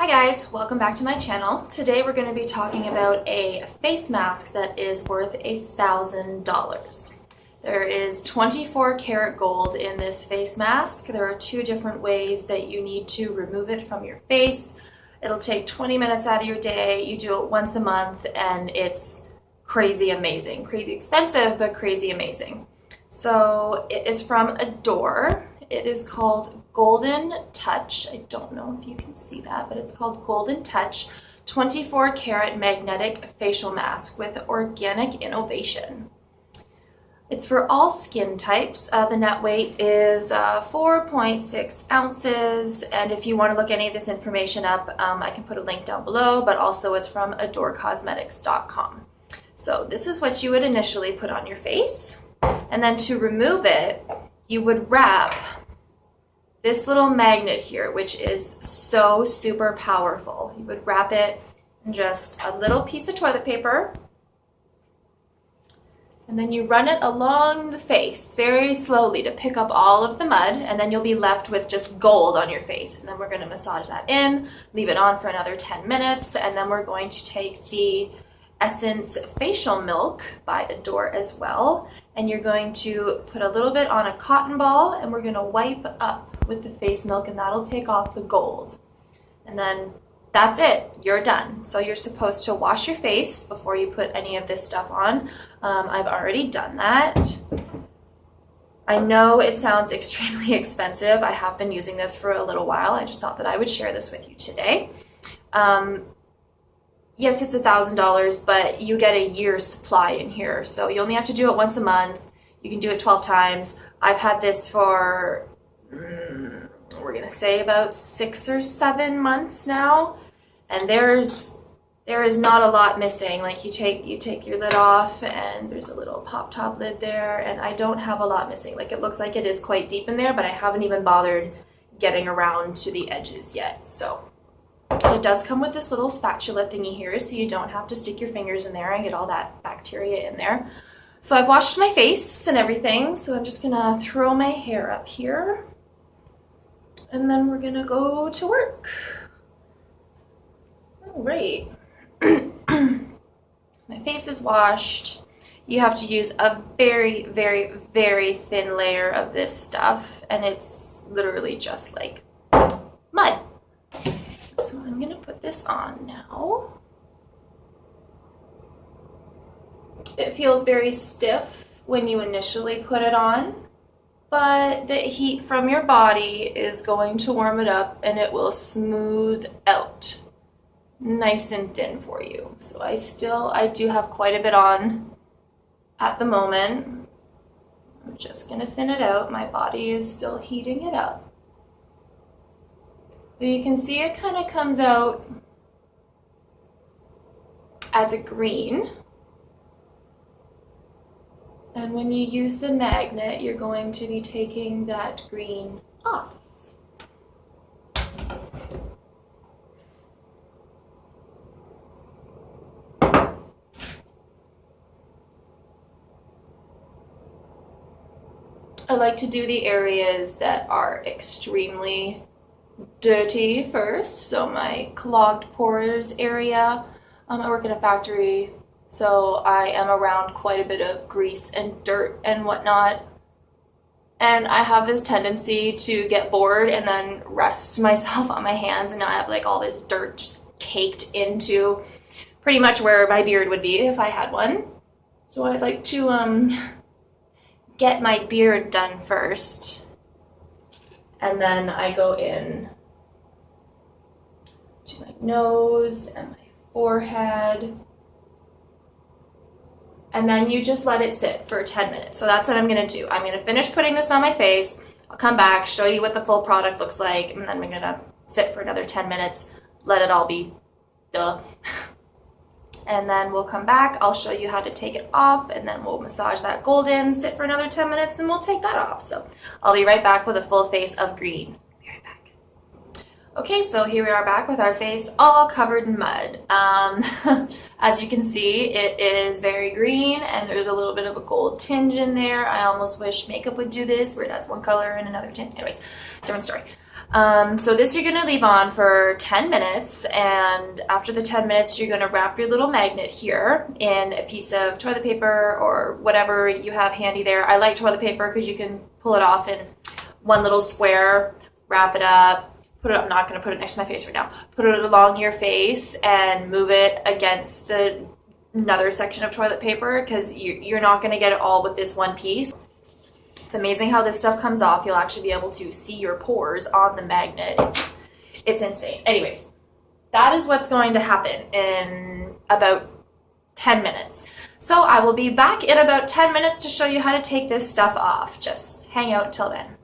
Hi guys, welcome back to my channel. Today we're going to be talking about a face mask that is worth $1,000. There is 24 karat gold in this face mask. There are two different ways that you need to remove it from your face. It'll take 20 minutes out of your day. You do it once a month and it's crazy amazing. Crazy expensive, but crazy amazing. So it is from Adore. It is called Golden Touch. I don't know if you can see that, but it's called Golden Touch 24 karat magnetic facial mask with organic innovation. It's for all skin types. The net weight is 4.6 ounces. And if you want to look any of this information up, I can put a link down below, but also it's from adorcosmetics.com. So this is what you would initially put on your face. And then to remove it, you would wrap this little magnet here, which is so super powerful. You would wrap it in just a little piece of toilet paper, and then you run it along the face very slowly to pick up all of the mud, and then you'll be left with just gold on your face. And then we're going to massage that in, leave it on for another 10 minutes, and then we're going to take the Essence Facial Milk by Adore as well, and you're going to put a little bit on a cotton ball, and we're going to wipe up with the face milk, and that'll take off the gold. And then that's it, you're done. So you're supposed to wash your face before you put any of this stuff on. I've already done that. I know it sounds extremely expensive. I have been using this for a little while. I just thought that I would share this with you today. Yes, it's $1,000, but you get a year's supply in here. So you only have to do it once a month. You can do it 12 times. I've had this for, we're gonna say about 6 or 7 months now. And there is not a lot missing. Like you take your lid off and there's a little pop top lid there, and I don't have a lot missing. Like it looks like it is quite deep in there, but I haven't even bothered getting around to the edges yet. So it does come with this little spatula thingy here, so you don't have to stick your fingers in there and get all that bacteria in there. So I've washed my face and everything, so I'm just gonna throw my hair up here, and then we're gonna go to work. All right. My face is washed. You have to use a very, very, very thin layer of this stuff, and it's literally just like mud. So I'm going to put this on now. It feels very stiff when you initially put it on, but the heat from your body is going to warm it up and it will smooth out nice and thin for you. So I do have quite a bit on at the moment. I'm just going to thin it out. My body is still heating it up. But you can see it kind of comes out as a green. And when you use the magnet, you're going to be taking that green off. I like to do the areas that are extremely dirty first, so my clogged pores area. I work in a factory, so I am around quite a bit of grease and dirt and whatnot, and I have this tendency to get bored and then rest myself on my hands, and now I have like all this dirt just caked into pretty much where my beard would be if I had one. So I'd like to get my beard done first, and then I go in to my nose and my forehead. And then you just let it sit for 10 minutes. So that's what I'm gonna do. I'm gonna finish putting this on my face. I'll come back, show you what the full product looks like, and then we're gonna sit for another 10 minutes, let it all be duh. And then we'll come back, I'll show you how to take it off, and then we'll massage that gold in, sit for another 10 minutes, and we'll take that off. So I'll be right back with a full face of green. Be right back. Okay, so here we are back with our face all covered in mud. As you can see, it is very green, and there's a little bit of a gold tinge in there. I almost wish makeup would do this, where it has one color and another tint. Anyways, different story. So this you're going to leave on for 10 minutes, and after the 10 minutes you're going to wrap your little magnet here in a piece of toilet paper or whatever you have handy there. I like toilet paper because you can pull it off in one little square, wrap it up, put it up. I'm not going to put it next to my face right now. Put it along your face and move it against another section of toilet paper because you're not going to get it all with this one piece. It's amazing how this stuff comes off. You'll actually be able to see your pores on the magnet. It's insane. Anyways, that is what's going to happen in about 10 minutes. So I will be back in about 10 minutes to show you how to take this stuff off. Just hang out till then.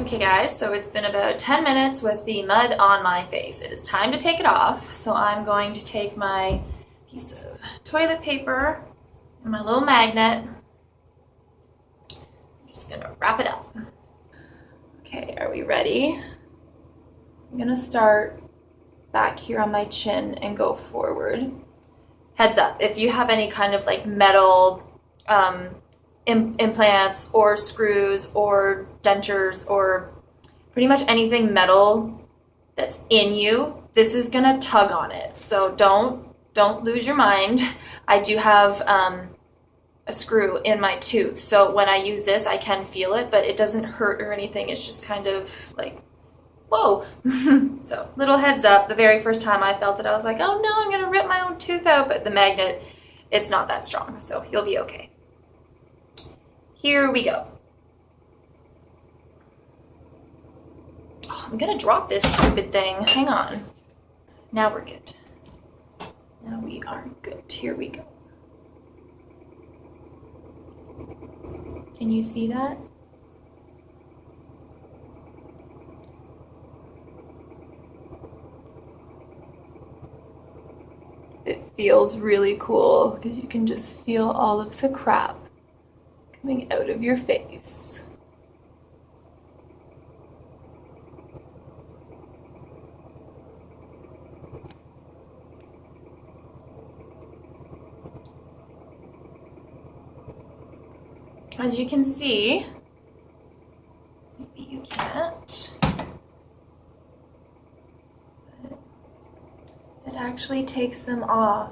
Okay guys, so it's been about 10 minutes with the mud on my face. It is time to take it off. So I'm going to take my piece of toilet paper and my little magnet. Just gonna wrap it up. Okay, are we ready? I'm gonna start back here on my chin and go forward. Heads up, if you have any kind of like metal implants or screws or dentures or pretty much anything metal that's in you, this is gonna tug on it. So don't lose your mind. I do have a screw in my tooth, so when I use this I can feel it, but it doesn't hurt or anything. It's just kind of like, whoa. So little heads up, the very first time I felt it I was like, oh no, I'm gonna rip my own tooth out, but the magnet, it's not that strong, so you'll be okay. Here we go. Oh, I'm gonna drop this stupid thing, hang on. Now we're good. Now we are good, here we go. Can you see that? It feels really cool because you can just feel all of the crap coming out of your face. As you can see, maybe you can't, but it actually takes them off,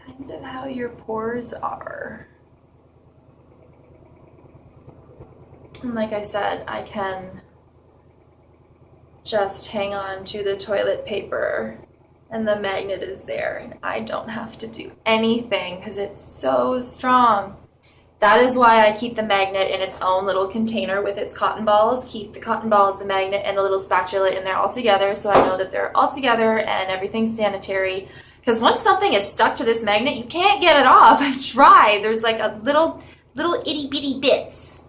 kind of how your pores are. And like I said, I can just hang on to the toilet paper and the magnet is there, and I don't have to do anything because it's so strong. That is why I keep the magnet in its own little container with its cotton balls. Keep the cotton balls, the magnet, and the little spatula in there all together, so I know that they're all together and everything's sanitary. Because once something is stuck to this magnet, you can't get it off. I've tried. There's like a little itty bitty bits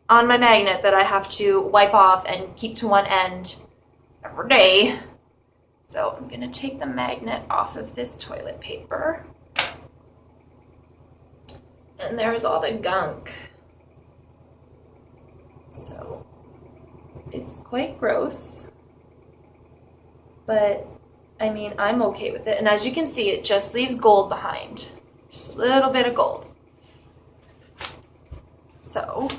on my magnet that I have to wipe off and keep to one end every day. So I'm gonna take the magnet off of this toilet paper. And there's all the gunk. So it's quite gross, but I mean, I'm okay with it. And as you can see, it just leaves gold behind. Just a little bit of gold. So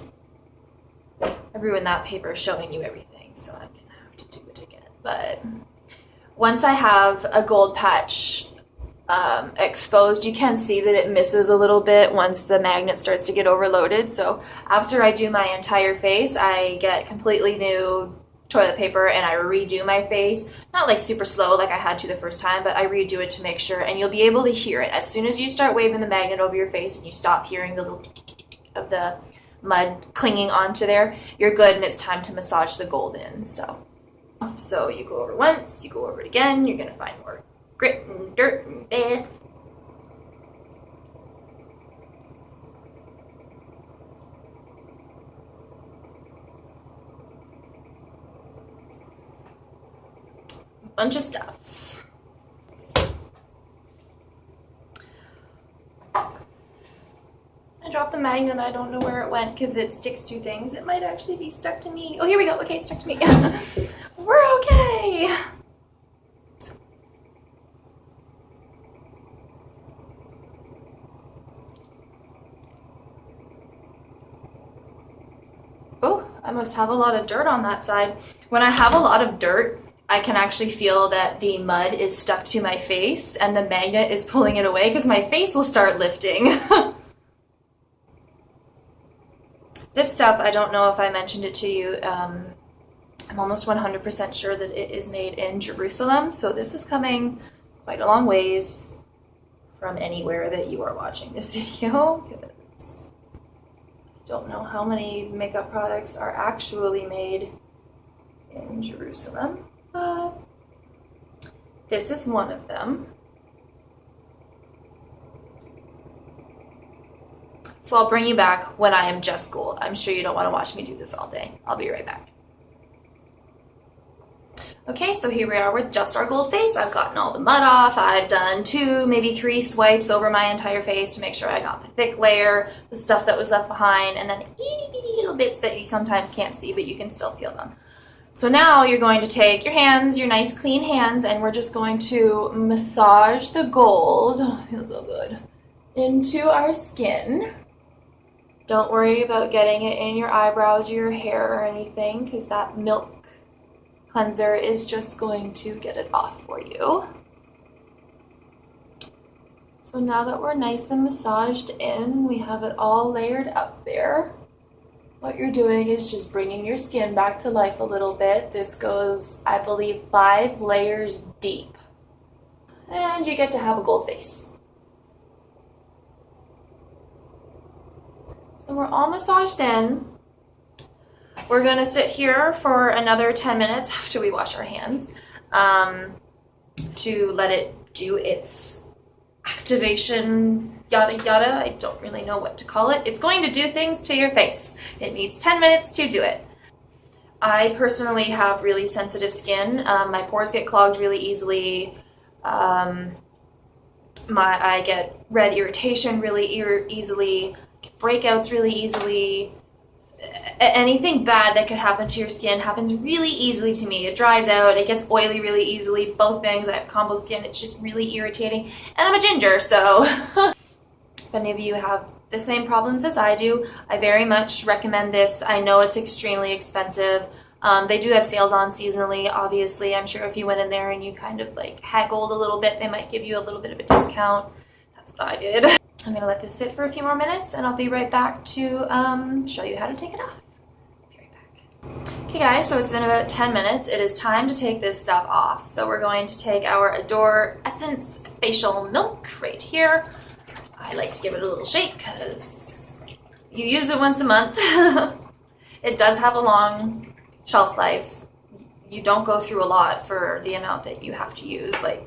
I ruined that paper showing you everything, so I'm gonna have to do it again. But once I have a gold patch exposed, you can see that it misses a little bit once the magnet starts to get overloaded. So after I do my entire face, I get completely new toilet paper and I redo my face. Not like super slow like I had to the first time, but I redo it to make sure, and you'll be able to hear it. As soon as you start waving the magnet over your face and you stop hearing the little tick of the mud clinging onto there, you're good and it's time to massage the gold in. So you go over once, you go over it again, you're gonna find more grit and dirt and death. Bunch of stuff. I dropped the magnet. I don't know where it went because it sticks to things. It might actually be stuck to me. Oh, here we go. Okay, it's stuck to me. We're okay. Oh, I'm must have a lot of dirt on that side. When I have a lot of dirt, I can actually feel that the mud is stuck to my face and the magnet is pulling it away because my face will start lifting. This stuff, I don't know if I mentioned it to you, I'm almost 100% sure that it is made in Jerusalem, so this is coming quite a long ways from anywhere that you are watching this video. I don't know how many makeup products are actually made in Jerusalem. This is one of them. So I'll bring you back when I am just gold. I'm sure you don't want to watch me do this all day. I'll be right back. Okay, so here we are with just our gold face. I've gotten all the mud off. I've done 2, maybe 3 swipes over my entire face to make sure I got the thick layer, the stuff that was left behind, and then itty bitty little bits that you sometimes can't see, but you can still feel them. So now you're going to take your hands, your nice clean hands, and we're just going to massage the gold, oh, feels so good, into our skin. Don't worry about getting it in your eyebrows or your hair or anything, because that milk cleanser is just going to get it off for you. So now that we're nice and massaged in, we have it all layered up there. What you're doing is just bringing your skin back to life a little bit. This goes, I believe, 5 layers deep. And you get to have a gold face. So we're all massaged in. We're gonna sit here for another 10 minutes after we wash our hands to let it do its activation, yada yada. I don't really know what to call it. It's going to do things to your face. It needs 10 minutes to do it. I personally have really sensitive skin. My pores get clogged really easily. I get red irritation really easily. Breakouts really easily. Anything bad that could happen to your skin happens really easily to me. It dries out, it gets oily really easily, both things. I have combo skin, it's just really irritating. And I'm a ginger, so if any of you have the same problems as I do, I very much recommend this. I know it's extremely expensive. They do have sales on seasonally, obviously. I'm sure if you went in there and you kind of like haggled a little bit, they might give you a little bit of a discount. That's what I did. I'm gonna let this sit for a few more minutes and I'll be right back to show you how to take it off. Be right back. Okay guys, so it's been about 10 minutes. It is time to take this stuff off. So we're going to take our Adore Essence Facial Milk right here. I like to give it a little shake because you use it once a month. It does have a long shelf life. You don't go through a lot for the amount that you have to use. Like, I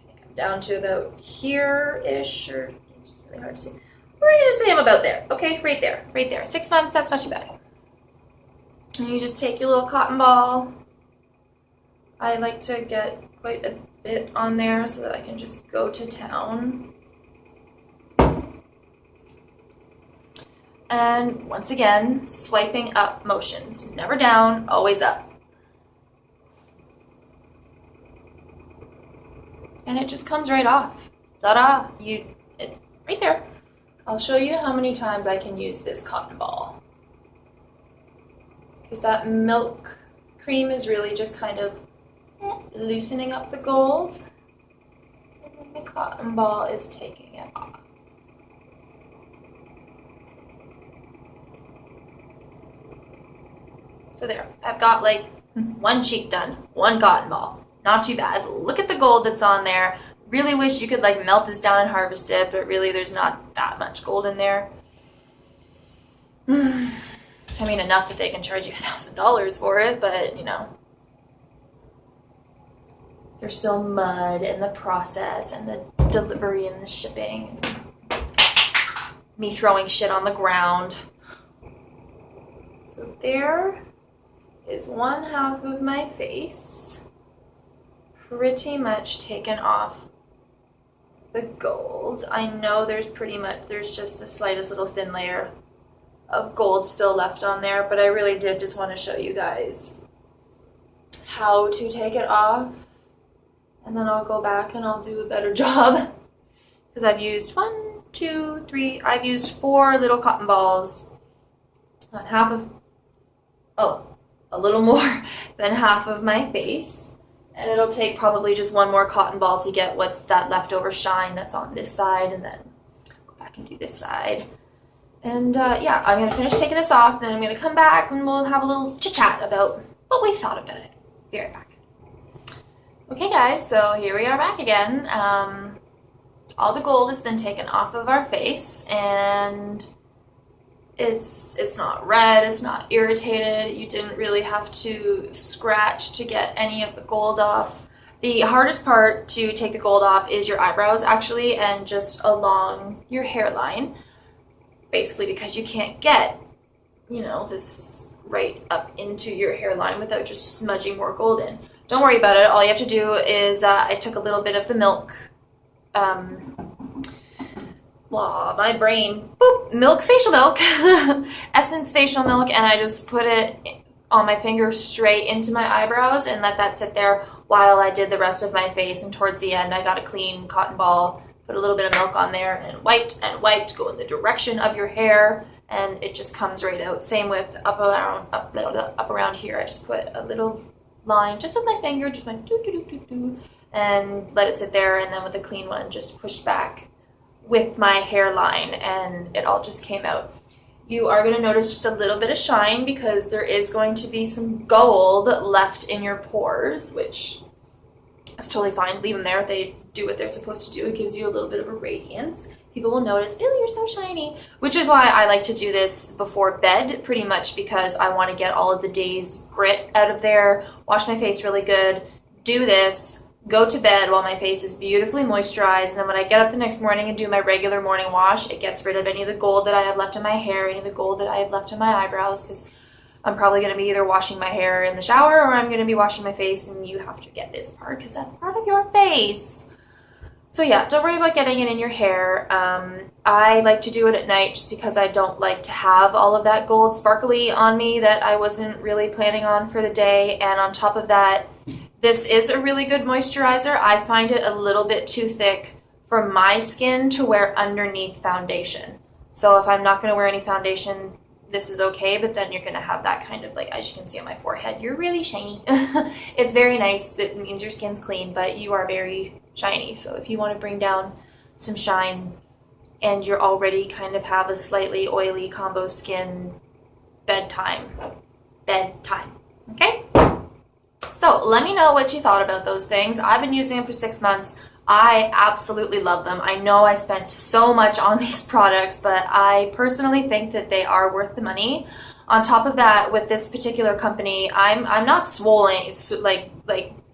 think I'm down to about here-ish, or it's really hard to see. We're gonna say I'm about there. Okay, right there. 6 months, that's not too bad. And you just take your little cotton ball. I like to get quite a bit on there so that I can just go to town. And once again, swiping up motions. Never down, always up. And it just comes right off. Ta-da! It's right there. I'll show you how many times I can use this cotton ball. Because that milk cream is really just kind of loosening up the gold. And then the cotton ball is taking it off. So there, I've got like one cheek done, one cotton ball. Not too bad. Look at the gold that's on there. Really wish you could like melt this down and harvest it, but really there's not that much gold in there. I mean, enough that they can charge you $1,000 for it, but you know. There's still mud in the process and the delivery and the shipping. Me throwing shit on the ground. So there is one half of my face pretty much taken off the gold. I know there's just the slightest little thin layer of gold still left on there, but I really did just want to show you guys how to take it off, and then I'll go back and I'll do a better job because I've used 4 little cotton balls on half of a little more than half of my face. And it'll take probably just one more cotton ball to get what's that leftover shine that's on this side, and then go back and do this side. And yeah, I'm going to finish taking this off, then I'm going to come back and we'll have a little chit-chat about what we thought about it. Be right back. Okay guys, so here we are back again. All the gold has been taken off of our face, and it's not red, it's not irritated. You didn't really have to scratch to get any of the gold off. The hardest part to take the gold off is your eyebrows actually, and just along your hairline. Basically because you can't get, you know, this right up into your hairline without just smudging more gold in. Don't worry about it. All you have to do is, I took a little bit of the milk, my brain, boop, milk, facial milk, Essence facial milk, and I just put it on my finger straight into my eyebrows and let that sit there while I did the rest of my face. And towards the end, I got a clean cotton ball, put a little bit of milk on there and wiped, go in the direction of your hair, and it just comes right out. Same with up around here. I just put a little line just with my finger, just went doo doo doo doo doo, and let it sit there, and then with a clean one just pushed back with my hairline, and it all just came out. You are going to notice just a little bit of shine because there is going to be some gold left in your pores, which is totally fine. Leave them there. They do what they're supposed to do. It gives you a little bit of a radiance. People will notice, ew, you're so shiny, which is why I like to do this before bed, pretty much because I want to get all of the day's grit out of there, wash my face really good, do this, go to bed while my face is beautifully moisturized, and then when I get up the next morning and do my regular morning wash, it gets rid of any of the gold that I have left in my hair, any of the gold that I have left in my eyebrows, because I'm probably going to be either washing my hair in the shower or I'm going to be washing my face, and you have to get this part because that's part of your face. So yeah, don't worry about getting it in your hair. I like to do it at night just because I don't like to have all of that gold sparkly on me that I wasn't really planning on for the day. And on top of that, this is a really good moisturizer. I find it a little bit too thick for my skin to wear underneath foundation. So if I'm not going to wear any foundation, this is okay, but then you're going to have that kind of, like, as you can see on my forehead, you're really shiny. It's very nice. It means your skin's clean, but you are very shiny. So if you want to bring down some shine and you're already kind of have a slightly oily combo skin, bedtime, okay? So let me know what you thought about those things. I've been using them for 6 months. I absolutely love them. I know I spent so much on these products, but I personally think that they are worth the money. On top of that, with this particular company, I'm not swollen. It's like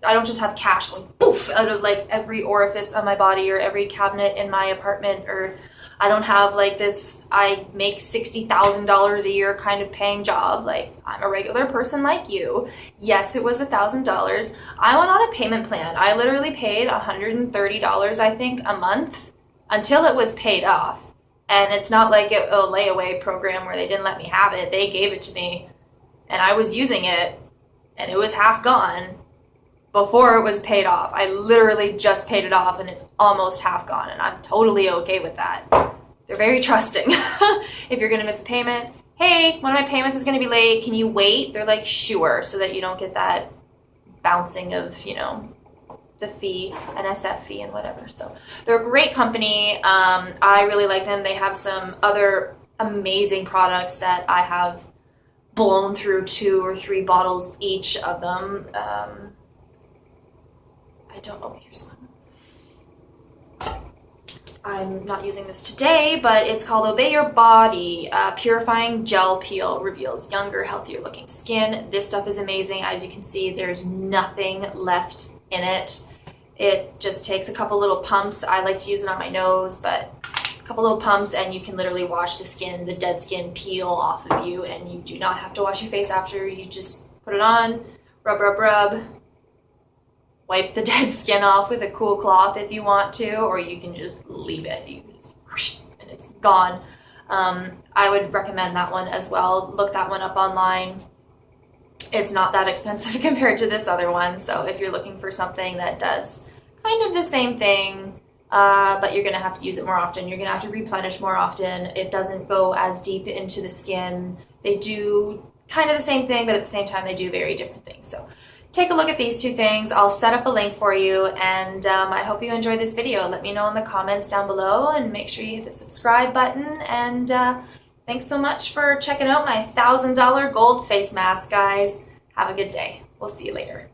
I don't just have cash going poof out of like every orifice on my body or every cabinet in my apartment, or I don't have like this I make $60,000 a year kind of paying job. Like, I'm a regular person like you. Yes, it was $1,000. I went on a payment plan. I literally paid $130, I think, a month until it was paid off. And it's not like a layaway program where they didn't let me have it. They gave it to me and I was using it and it was half gone before it was paid off. I literally just paid it off and it's almost half gone, and I'm totally okay with that. They're very trusting. If you're going to miss a payment, hey, one of my payments is going to be late, can you wait? They're like, sure, so that you don't get that bouncing of, you know, the fee, an SF fee and whatever. So they're a great company. I really like them. They have some other amazing products that I have blown through 2 or 3 bottles each of them. Here's one. I'm not using this today, but it's called Obey Your Body. Purifying Gel Peel reveals younger, healthier looking skin. This stuff is amazing. As you can see, there's nothing left in it. It just takes a couple little pumps. I like to use it on my nose, but a couple little pumps and you can literally wash the skin, the dead skin peel off of you, and you do not have to wash your face after. You just put it on, rub, rub, rub. Wipe the dead skin off with a cool cloth if you want to, or you can just leave it. You can just whoosh, and it's gone. I would recommend that one as well. Look that one up online. It's not that expensive compared to this other one, so if you're looking for something that does kind of the same thing, but you're going to have to use it more often, you're going to have to replenish more often, it doesn't go as deep into the skin. They do kind of the same thing, but at the same time they do very different things. So take a look at these two things. I'll set up a link for you, and I hope you enjoyed this video. Let me know in the comments down below, and make sure you hit the subscribe button. And thanks so much for checking out my $1,000 gold face mask, guys. Have a good day. We'll see you later.